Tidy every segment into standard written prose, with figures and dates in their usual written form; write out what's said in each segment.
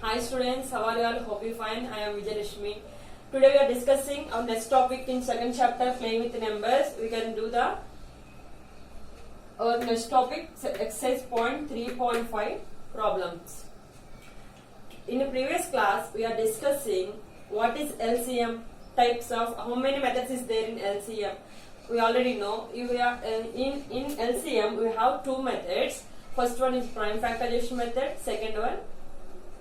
Hi students, how are you all? Hope you fine. I am Vijayalakshmi. Today we are discussing our next topic in second chapter, playing with numbers. We can do our next topic, exercise point 3.5 problems. In the previous class, we are discussing what is LCM, types of, how many methods is there in LCM. We already know. In LCM, we have two methods. First one is prime factorization method.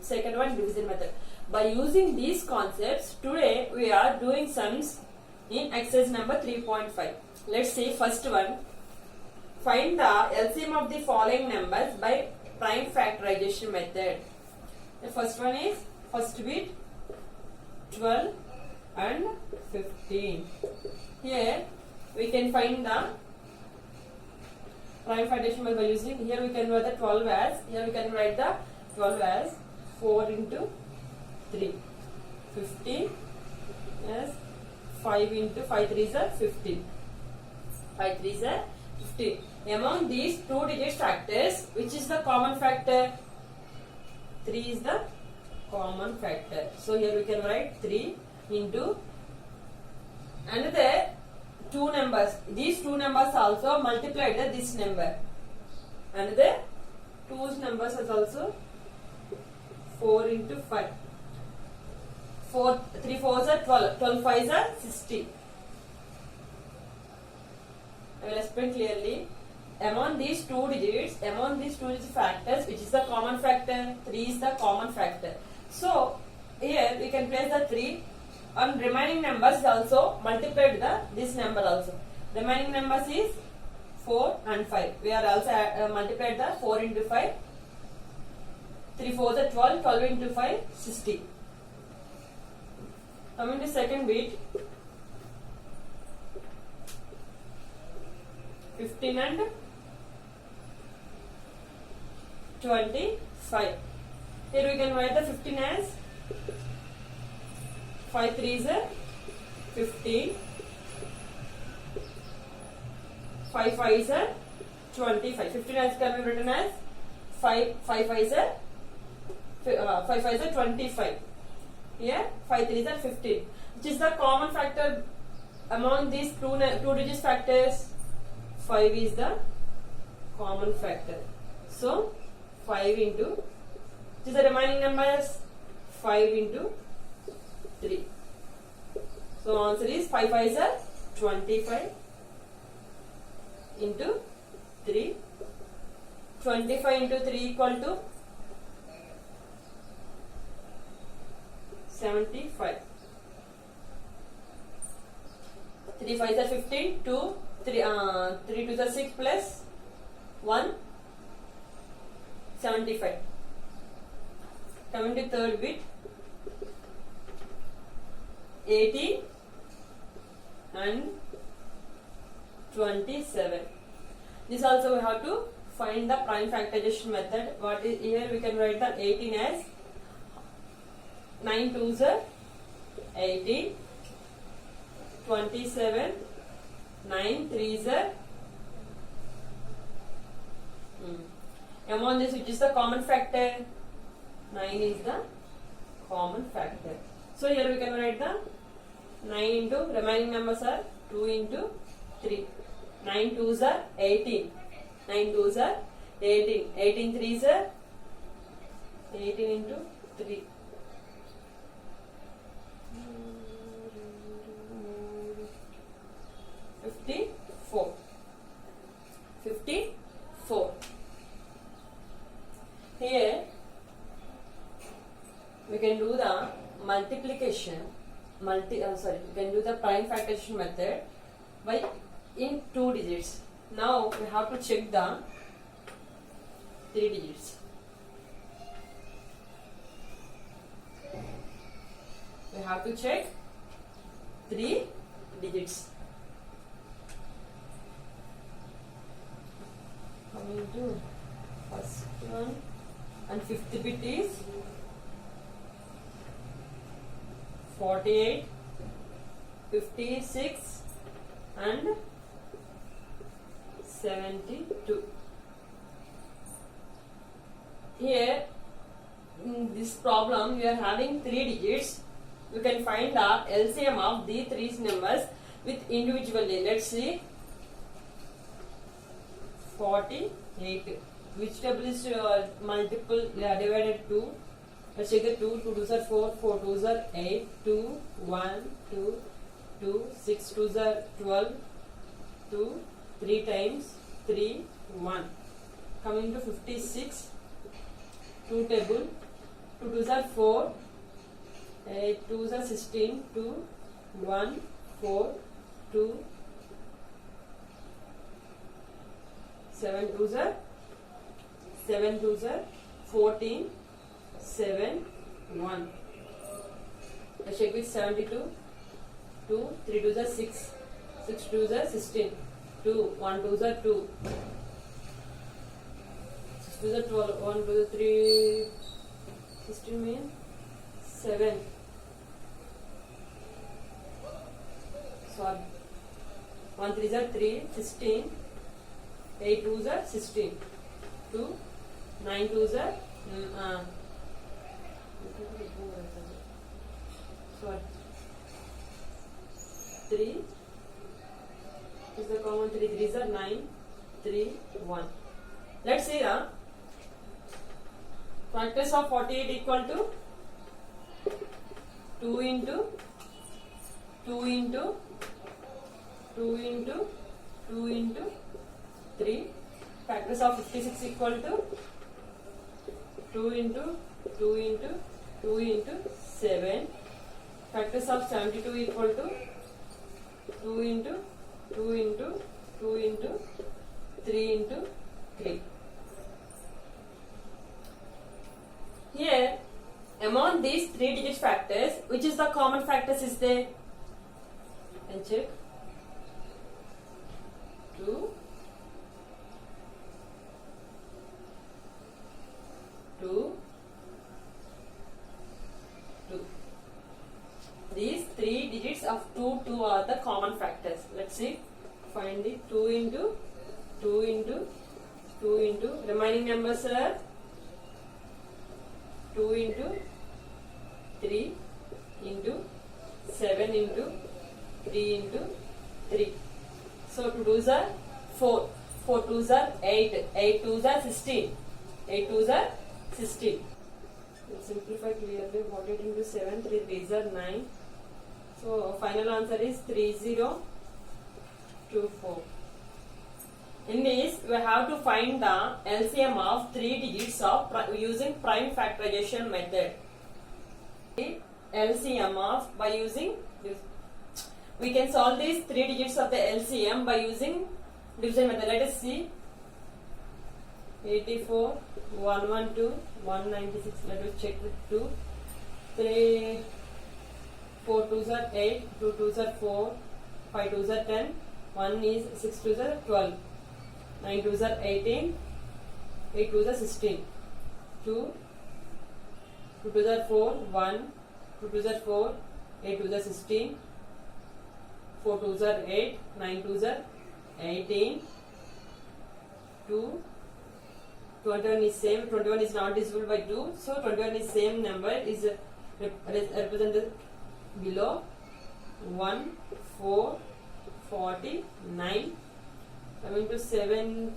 Second one division method. By using these concepts, today we are doing sums in exercise number 3.5. Let's see first one. Find the LCM of the following numbers by prime factorization method. The first one is first bit 12 and 15. Here we can find the prime factorization method by using, here we can write the 12 as, here we can write the 12 as 4 into 3. 15 as 5 into 5 3s are 15. 5 3s are 15. Among these two digit factors, which is the common factor? 3 is the common factor. So here we can write 3 into another two numbers. These two numbers also multiplied this number. Another two numbers is also 4 into 5. 3 4s are 12. 12 5s are 60. I will explain clearly. Among these two digit factors, which is the common factor? 3 is the common factor. So here we can place the 3 and remaining numbers also multiplied this number also. Remaining numbers is 4 and 5. We are also multiplied the 4 into 5. 3 4s are 12. 12 into 5 60. Coming to second bit, 15 and 25. Here we can write the 15 as 5 3s are 15. 5 5s are 25. 15 has can be written as 5 5s are 25. Here 5 3s are 15. Which is the common factor among these two digit factors? 5 is the common factor. So 5 into, which is the remaining numbers? 5 into 3. So answer is 5 5s are 25 into 3. 25 into 3 equal to 75. 3 5s are 15. 3 2s are 6 plus 1 75. Coming to third bit, 18 and 27. This also we have to find the prime factorization method. What is here? We can write the 18 as 9 2s are 18. 27 9 3s are among this, which is the common factor? 9 is the common factor. So here we can write the 9 into remaining numbers are 2 into 3. 9 2s are 18. 9 2s are 18. 18 3s are 18 into 3. 54. 54. Here we can do the multiplication. We can do the prime factorization method by in 2 digits. Now we have to check the 3 digits. We have to check 3 digits. Coming to first one, and fifth bit is 48, 56 and 72. Here this problem we are having 3 digits. You can find the LCM of the 3 numbers with individually. Let's see. 48. Which table is multiple divided 2? Let's take the 2. 2 2s are 4. 4 2s are 8. 2 1 2 2. 6 2s are 12. 2 3 times 3 1. Coming to 56. 2 table. 2 2s are 4. 8 2s are 16. 2 1 4 2. 7 2s are 14. 7 1. Let's check with 72. 2 3 2s are 6. 6 2s are 16. 2 1 2s are 2. 6 2s are 12. 1 2 3 16 means 7. Sorry. 1 3s are 3. 16. 8 2s are 16. 2 9 2s are sorry 3 is the common 3 3s are 9 3 1. Let's see factors of 48 equal to 2 into 2 into 2 into 2 into 3. Factors of 56 equal to 2 into 2 into 2 into 7. Factors of 72 equal to 2 into 2 into 2 into 3 into 3. Here, among these 3 digit factors, which is the common factors is there? And check. 2 2 2. These 3 digits of 2 are the common factors. Let's see. Find the 2 into 2 into 2 into remaining numbers are 2 into 3 into 7 into 3 into 3. So 2 2s are 4. 4 2s are 8. 8 2s are 16. 8 2s are 16. Let's simplify clearly. 48 into 7. 3 3s are 9. So final answer is 3024. In this, we have to find the LCM of 3 digits of using prime factorization method. LCM of by using this. We can solve these 3 digits of the LCM by using division method. Let us see. 84, 112, 196. Let us check with 2. 3, 4 2s are 8, 2 2s are 4, 5 2s are 10, 1 is 6 2s are 12, 9 2s are 18, 8 2s are 16, 2 2s are 4, 1, 2 2s are 4, 8 2s are 16, 4 2s are 8, 9 2s are 18, 2, 21 is same, 21 is not divisible by 2, so 21 is same number is represented below. 1 4 49. Coming to 7th,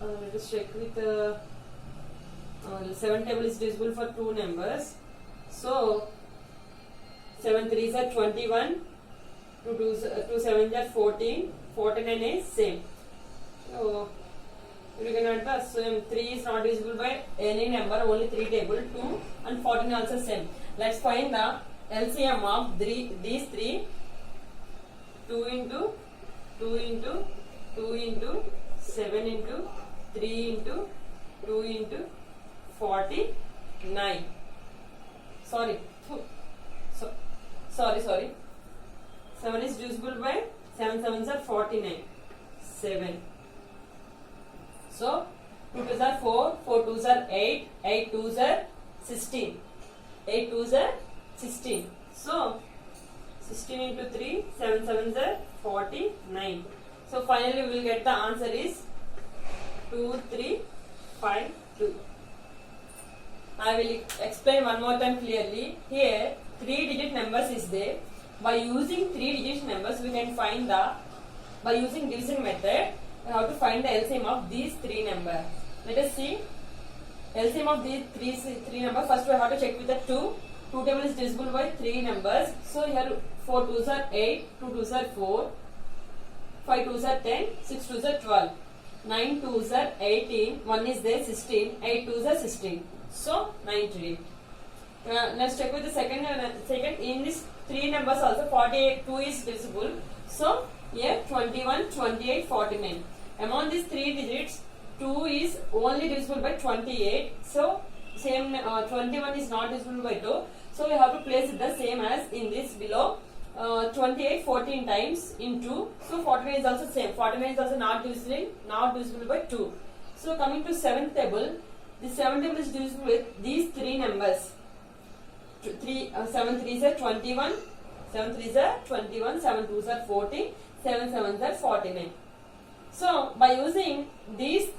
let us check with 7 table is divisible for 2 numbers, so 7 3s are 21, 2 7s are 14, 49 is same. So you can add the same. 3 is not divisible by any number, only 3 table. 2 and 14 also same. Let's find the LCM of these 3. 2 into 2 into 2 into 7 into 3 into 2 into 49. Sorry. Sorry. 7 is divisible by 7 7s are 49. 7. So 2 2s are 4, 4 2s are 8, 8 2s are 16, 8 2s are 16. So 16 into 3, 7 7s are 49. So finally we will get the answer is 2352. I will explain one more time clearly. Here 3-digit numbers is there. By using 3-digit numbers we can find the, by using division method we have to find the LCM of these 3 numbers. Let us see LCM of these three numbers. First we have to check with the 2. 2 table is divisible by 3 numbers. So here 4 2s are 8, 2 2s are 4, 5 2s are 10, 6 2s are 12, 9 2s are 18, 1 is there 16, 8 2s are 16. So 93. Let's check with the second. In this 3 numbers also 48, 2 is divisible. So here 21, 28, 49. Among these 3 digits, 2 is only divisible by 28. So same 21 is not divisible by 2. So we have to place it the same as in this below. 28 14 times into, so 49 is also same. 49 is also not divisible by 2. So coming to 7th table, the 7th table is divisible with these 3 numbers. 7 3s are 21, 7 3s are 21, 7 2s are 40, 7 7s are 49. So by using these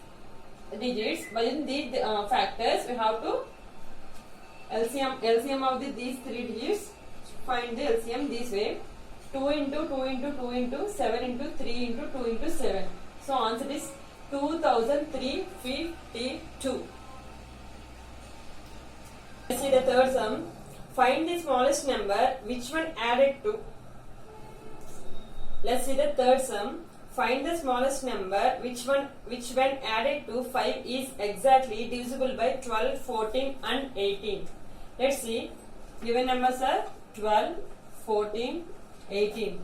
digits, by using these factors, we have to LCM of these 3 digits. Find the LCM this way: 2 into 2 into 2 into 7 into 3 into 2 into 7. So answer is 2352. Let's see the third sum. Find the smallest number which when added to. Let's see the third sum. Find the smallest number which when added to 5 is exactly divisible by 12, 14 and 18. Let's see. Given numbers are 12, 14, 18.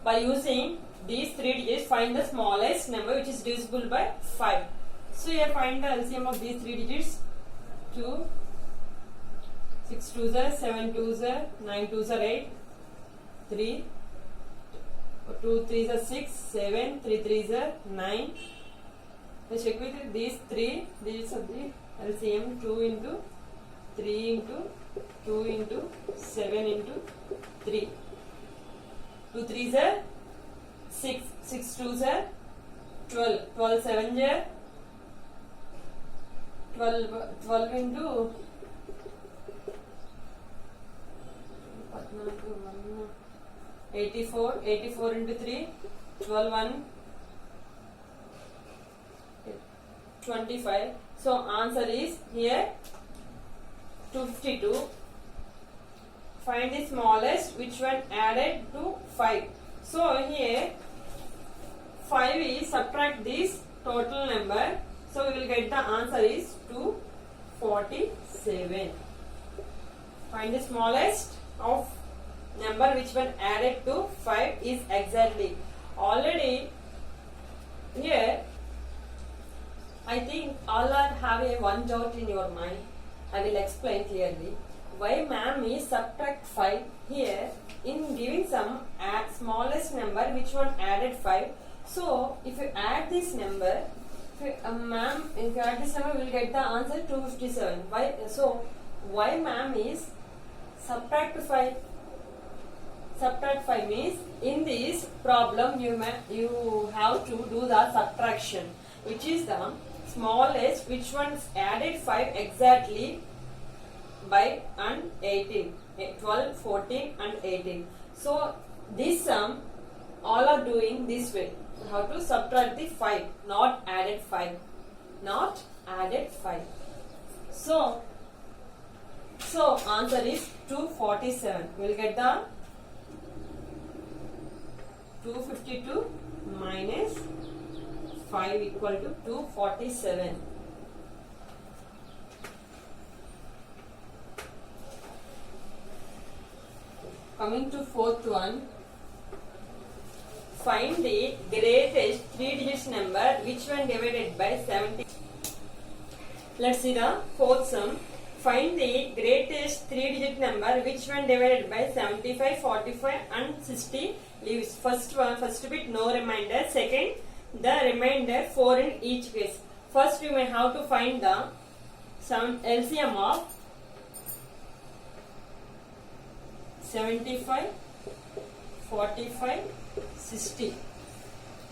By using these 3 digits, find the smallest number which is divisible by 5. So here find the LCM of these 3 digits. 2, 6 2s are 7 2s are 9 2s are 8, 3, 2 3s are 6, 7, 3 3s are 9. Let's check with these 3 digits of the LCM. 2 into 3 into 2 into 7 into 3. 2 3s are 6, 6 2s are 12, 12 7s are 12 into 84, 84 into 3, 12 1, 25. So answer is here 252. Find the smallest which one added to 5. So here 5 is subtract this total number. So we will get the answer is 247. Find the smallest of number which one added to 5 is exactly. Already here I think all are having one doubt in your mind. I will explain clearly. Why ma'am is subtract 5 here in giving some add smallest number which one added 5. So if you add this number, ma'am, if you add this number, we will get the answer 257. Why? So why ma'am is subtract 5? Subtract 5 means in this problem you have to do the subtraction, which is the smallest which one added 5 exactly by and 18, 12, 14 and 18. So this sum all are doing this way. You have to subtract the 5, not added 5, not added 5. So answer is 247. We will get the 252 minus 5 equal to 247. Coming to fourth one, find the greatest 3 digits number which when divided by 70. Let's see the fourth sum. Find the greatest 3 digit number which when divided by 75, 45 and 60 leaves. First bit no remainder. Second, the remainder 4 in each case. First you may have to find the LCM of 75, 45, 60.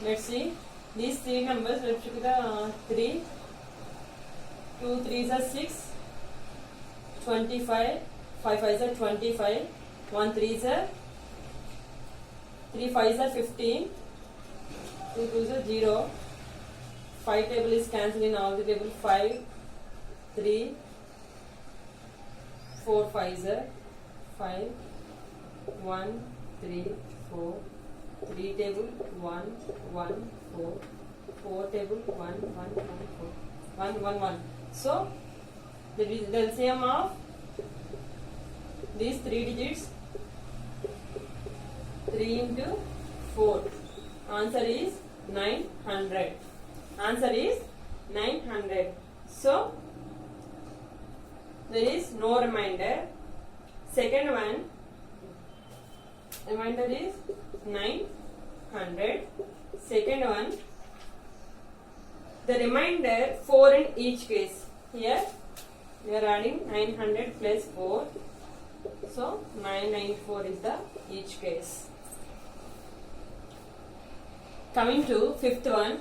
Let's see these 3 numbers. Let's check the 3. 2 3s are 6, 25, 5 5s are 25, 1 3s are 3 5s are 15, 2 2s are 0, 5 table is cancelled in all the table, 5, 3, 4 5s are 5, 1, 3, 4, 3 table 1, 1, 4, 4 table 1, 1, 1, 4, 1, 1, 1. So the LCM of these 3 digits, 3 into 4. Answer is 900. Answer is 900. So there is no remainder. Second one, remainder is 900. Second one, the remainder 4 in each case. Here we are adding 900 plus 4. So 994 is the each case. Coming to fifth one.